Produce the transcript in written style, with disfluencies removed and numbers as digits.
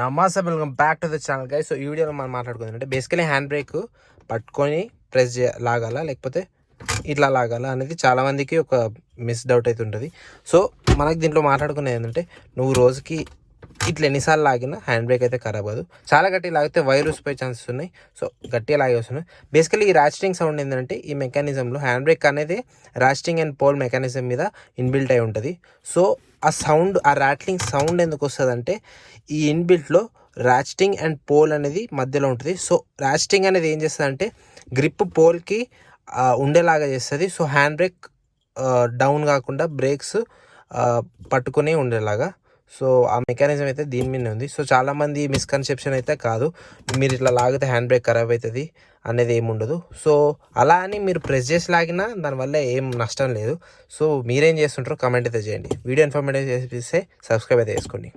నమస్తే, welcome back to the channel guys. So ఈ వీడియోలో మనం మాట్లాడుకుందాం అంటే బేసికలీ హ్యాండ్ బ్రేక్ పట్టుకొని ప్రెస్ లాగాలా లేకపోతే ఇట్లా లాగాలా అనేది చాలామందికి ఒక మిస్ డౌట్ అయితే ఉంటుంది. సో మనకి దీంట్లో మాట్లాడుకునేది ఏంటంటే నువ్వు రోజుకి ఇట్లా ఎన్నిసార్లు లాగినా హ్యాండ్ బ్రేక్ అయితే ఖరాబ్ అవ్వదు. చాలా గట్టిగా లాగితే వైర్ ఉసిపోయే ఛాన్సెస్ ఉన్నాయి. సో గట్టిగా లాగే వస్తున్నాయి. బేసికలీ ఈ రాస్టింగ్ సౌండ్ ఏంటంటే ఈ మెకానిజంలో హ్యాండ్ బ్రేక్ అనేది రాస్టింగ్ అండ్ పోల్ మెకానిజం మీద ఇన్బిల్ట్ అయి ఉంటుంది. సో ఆ సౌండ్, ఆ రాట్లింగ్ సౌండ్ ఎందుకు వస్తుంది అంటే ఈ ఇన్బిల్ట్లో రాస్టింగ్ అండ్ పోల్ అనేది మధ్యలో ఉంటుంది. సో రాస్టింగ్ అనేది ఏం చేస్తుంది అంటే గ్రిప్ పోల్కి ఉండేలాగా చేస్తుంది. సో హ్యాండ్ బ్రేక్ డౌన్ కాకుండా బ్రేక్స్ పట్టుకుని ఉండేలాగా. సో ఆ మెకానిజం అయితే దీని మీద ఉంది. సో చాలామంది మిస్కన్సెప్షన్ అయితే కాదు, మీరు ఇట్లా లాగితే హ్యాండ్ బ్రేక్ ఖరాబ్ అవుతుంది అనేది ఏమి ఉండదు. సో అలా అని మీరు ప్రెస్ చేసి లాగినా దానివల్ల ఏం నష్టం లేదు. సో మీరేం చేస్తుంటారో కామెంట్ అయితే చేయండి. వీడియో ఇన్ఫర్మేటివ్ చేస్తే సబ్స్క్రైబ్ అయితే చేసుకోండి.